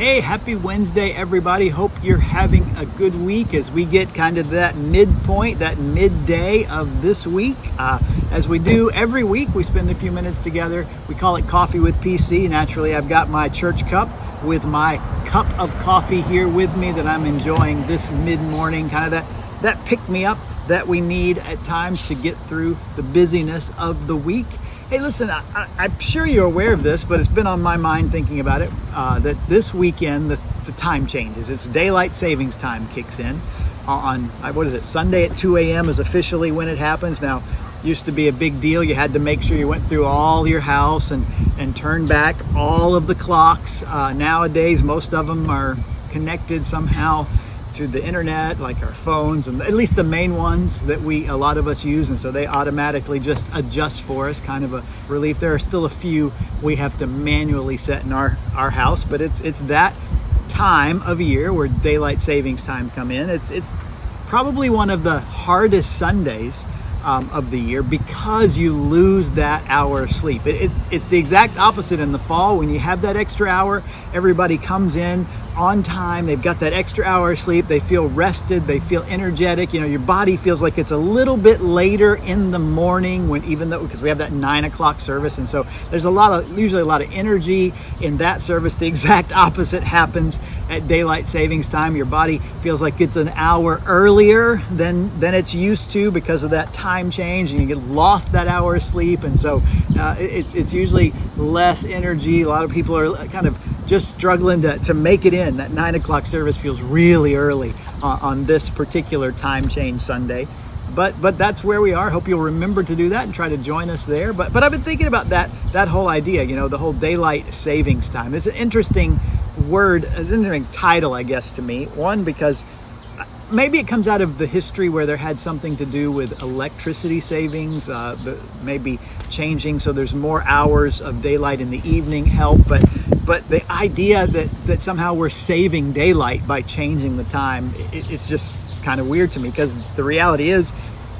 Hey, happy Wednesday, everybody. Hope you're having a good week as we get kind of that midpoint, that midday of this week. As we do every week, we spend a few minutes together. We call it Coffee with PC. Naturally, I've got my church cup with my cup of coffee here with me that I'm enjoying this mid-morning, kind of that pick-me-up that we need at times to get through the busyness of the week. Hey, listen, I'm sure you're aware of this, but it's been on my mind thinking about it, that this weekend, the time changes. It's daylight savings time kicks in on, Sunday at 2 a.m. is officially when it happens. Now, used to be a big deal. You had to make sure you went through all your house and turn back all of the clocks. Nowadays, most of them are connected somehow to the internet, like our phones, and at least the main ones that a lot of us use, and so they automatically just adjust for us, kind of a relief. There are still a few we have to manually set in our house, but it's that time of year where daylight savings time come in. It's probably one of the hardest Sundays of the year because you lose that hour of sleep. It's the exact opposite in the fall. When you have that extra hour, everybody comes in on time. They've got that extra hour of sleep. They feel rested. They feel energetic. You know, your body feels like it's a little bit later in the morning because we have that 9 o'clock service. And so there's usually a lot of energy in that service. The exact opposite happens at daylight savings time. Your body feels like it's an hour earlier than it's used to because of that time change, and you get lost that hour of sleep. And so it's usually less energy. A lot of people are kind of just struggling to make it in. That 9 o'clock service feels really early on this particular time change Sunday. But that's where we are. Hope you'll remember to do that and try to join us there. But I've been thinking about that whole idea, the whole daylight savings time. It's an interesting word, it's an interesting title, I guess, to me. One, because maybe it comes out of the history where there had something to do with electricity savings, maybe changing so there's more hours of daylight in the evening help. But the idea that somehow we're saving daylight by changing the time, it's just kind of weird to me, because the reality is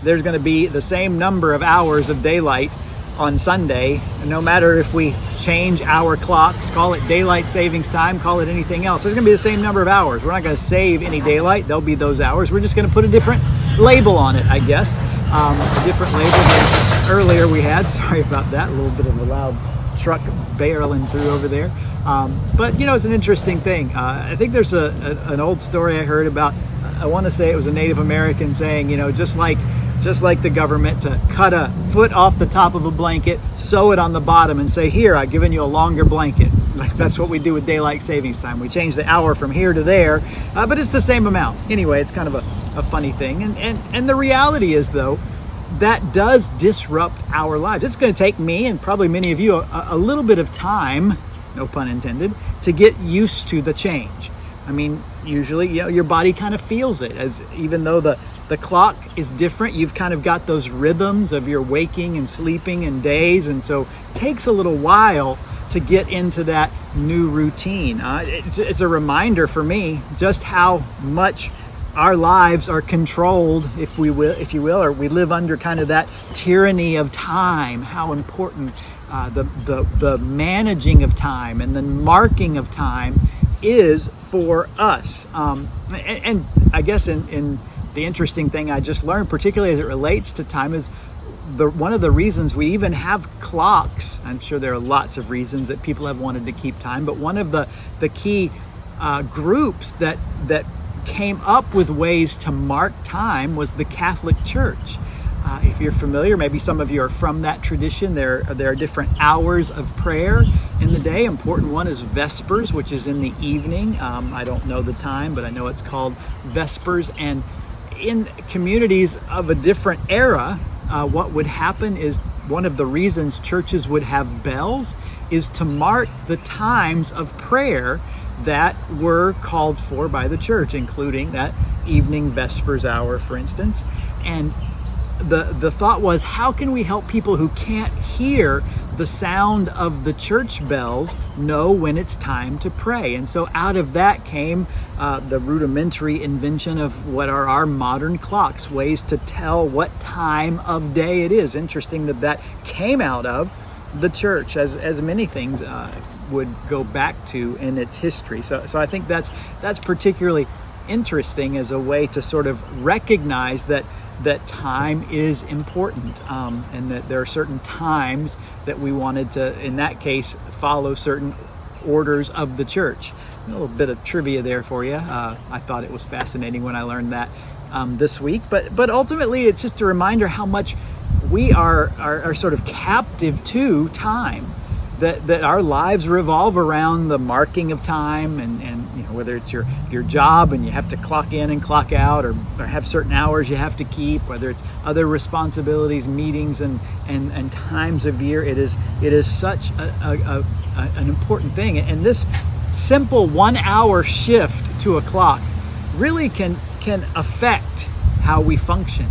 there's going to be the same number of hours of daylight on Sunday, no matter if we change our clocks, call it daylight savings time, call it anything else. There's going to be the same number of hours. We're not going to save any daylight. There'll be those hours. We're just going to put a different label on it, I guess. A different label than earlier we had. Sorry about that. A little bit of a loud truck barreling through over there. But it's an interesting thing. I think there's an old story I heard about, I want to say it was a Native American saying, just like the government, to cut a foot off the top of a blanket, sew it on the bottom, and say, here, I've given you a longer blanket. Like, that's what we do with daylight savings time. We change the hour from here to there, but it's the same amount. Anyway, it's kind of a funny thing. And the reality is, though, that does disrupt our lives. It's going to take me, and probably many of you, a little bit of time, no pun intended, to get used to the change. I mean, usually, your body kind of feels it, as even though the clock is different, you've kind of got those rhythms of your waking and sleeping and days, and so it takes a little while to get into that new routine. It's a reminder for me just how much our lives are controlled, if you will, or we live under kind of that tyranny of time, how important the managing of time and the marking of time is for us. And I guess in the interesting thing I just learned, particularly as it relates to time, is one of the reasons we even have clocks. I'm sure there are lots of reasons that people have wanted to keep time, but one of the key groups that came up with ways to mark time was the Catholic Church. If you're familiar, maybe some of you are from that tradition, there are different hours of prayer in the day. Important one is Vespers, which is in the evening. I don't know the time, but I know it's called Vespers. And in communities of a different era, what would happen is one of the reasons churches would have bells is to mark the times of prayer that were called for by the church, including that evening Vespers hour, for instance. And the thought was, how can we help people who can't hear the sound of the church bells know when it's time to pray? And so out of that came the rudimentary invention of what are our modern clocks, ways to tell what time of day it is. Interesting that came out of the church, as many things would go back to in its history. So I think that's particularly interesting as a way to sort of recognize that time is important, and that there are certain times that we wanted to, in that case, follow certain orders of the church. A little bit of trivia there for you. I thought it was fascinating when I learned that this week. But ultimately, it's just a reminder how much we are sort of captive to time. That our lives revolve around the marking of time, and you know, whether it's your job and you have to clock in and clock out, or have certain hours you have to keep, whether it's other responsibilities, meetings, and times of year. It is such an important thing, and this simple 1 hour shift to a clock really can affect how we function.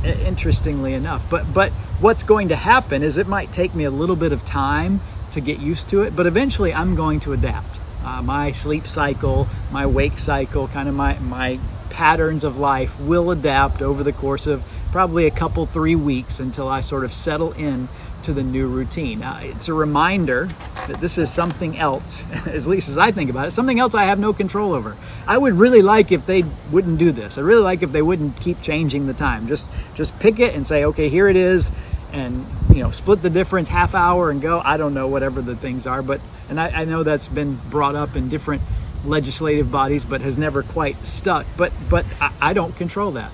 Interestingly enough, but what's going to happen is it might take me a little bit of time to get used to it, but eventually I'm going to adapt. My sleep cycle, my wake cycle, kind of my patterns of life will adapt over the course of probably a couple, 3 weeks until I sort of settle in to the new routine. It's a reminder that this is something else, at least as I think about it, something else I have no control over. I would really like if they wouldn't do this. I'd really like if they wouldn't keep changing the time. Just pick it and say, okay, here it is, and split the difference, half hour, and go. I don't know, whatever the things are, and I know that's been brought up in different legislative bodies, but has never quite stuck. But I don't control that.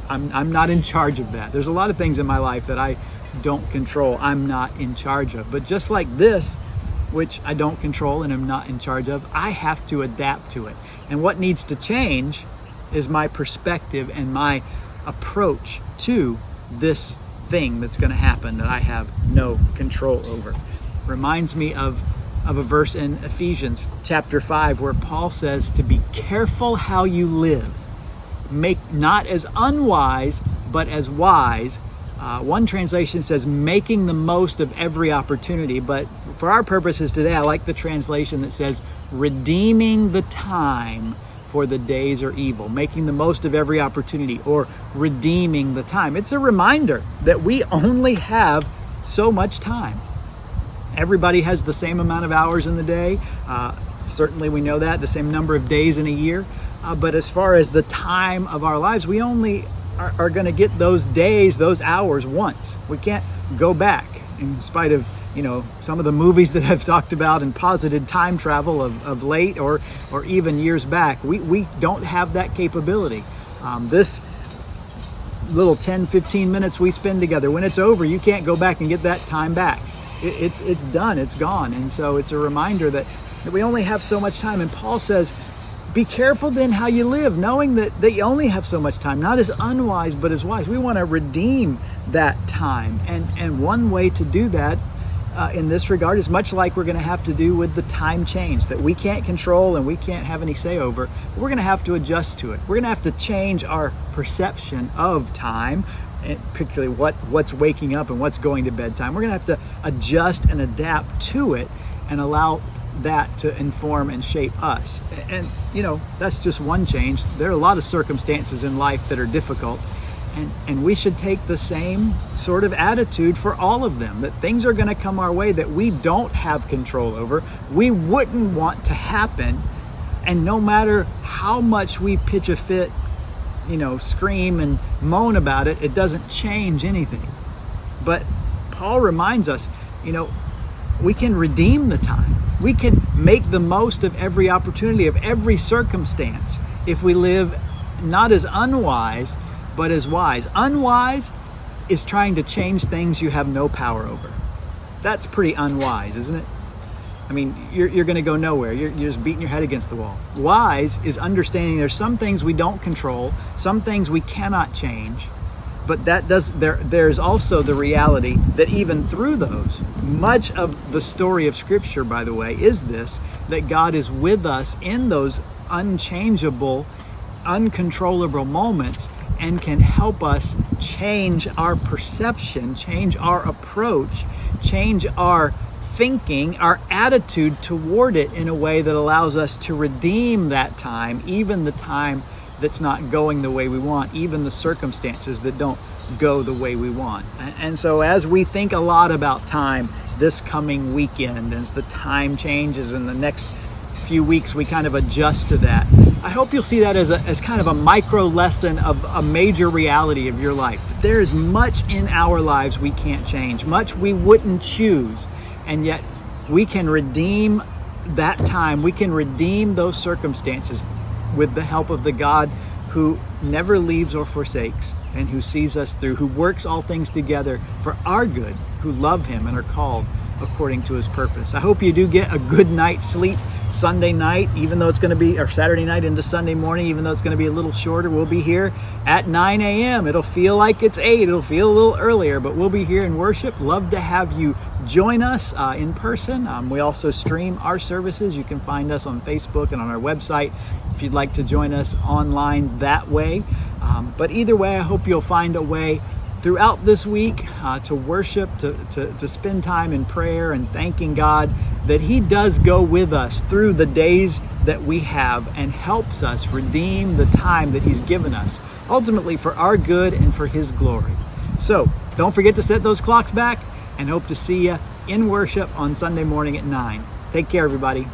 I'm not in charge of that. There's a lot of things in my life that I don't control, I'm not in charge of. But just like this, which I don't control and am not in charge of, I have to adapt to it. And what needs to change is my perspective and my approach to this thing that's going to happen that I have no control over. Reminds me of a verse in Ephesians chapter 5 where Paul says to be careful how you live. Make not as unwise, but as wise. One translation says making the most of every opportunity, but for our purposes today, I like the translation that says redeeming the time, for the days are evil. Making the most of every opportunity, or redeeming the time. It's a reminder that we only have so much time. Everybody has the same amount of hours in the day. Certainly we know that, the same number of days in a year. But as far as the time of our lives, we only are going to get those days, those hours once. We can't go back, in spite of some of the movies that I've talked about and posited time travel of late or even years back. We don't have that capability. This little 10-15 minutes we spend together, when it's over, you can't go back and get that time back. It's done, it's gone. And so it's a reminder that we only have so much time. And Paul says, be careful then how you live, knowing that you only have so much time, not as unwise, but as wise. We want to redeem that time. And one way to do that in this regard is much like we're going to have to do with the time change that we can't control and we can't have any say over. We're going to have to adjust to it. We're going to have to change our perception of time, and particularly what's waking up and what's going to bedtime. We're going to have to adjust and adapt to it and allow that to inform and shape us. And that's just one change. There are a lot of circumstances in life that are difficult, and we should take the same sort of attitude for all of them, that things are going to come our way that we don't have control over, we wouldn't want to happen, and no matter how much we pitch a fit, scream and moan about it, it doesn't change anything. But Paul reminds us, we can redeem the time. We can make the most of every opportunity, of every circumstance, if we live not as unwise, but as wise. Unwise is trying to change things you have no power over. That's pretty unwise, isn't it? I mean, you're going to go nowhere. You're just beating your head against the wall. Wise is understanding there's some things we don't control, some things we cannot change, but there's also the reality that even through those, much of the story of Scripture, by the way, is this, that God is with us in those unchangeable, uncontrollable moments and can help us change our perception, change our approach, change our thinking, our attitude toward it in a way that allows us to redeem that time, even the time that's not going the way we want, even the circumstances that don't go the way we want. And so as we think a lot about time this coming weekend, as the time changes in the next few weeks, we kind of adjust to that. I hope you'll see that as kind of a micro lesson of a major reality of your life. There is much in our lives we can't change, much we wouldn't choose, and yet we can redeem that time. We can redeem those circumstances with the help of the God who never leaves or forsakes, and who sees us through, who works all things together for our good, who love him and are called according to his purpose. I hope you do get a good night's sleep Sunday night, even though it's going to be, or Saturday night into Sunday morning, even though it's going to be a little shorter. We'll be here at 9 a.m. It'll feel like it's 8. It'll feel a little earlier, but we'll be here in worship. Love to have you join us in person. We also stream our services. You can find us on Facebook and on our website if you'd like to join us online that way. But either way, I hope you'll find a way throughout this week to worship, to spend time in prayer and thanking God that he does go with us through the days that we have and helps us redeem the time that he's given us, ultimately for our good and for his glory. So don't forget to set those clocks back, and hope to see you in worship on Sunday morning at 9. Take care, everybody.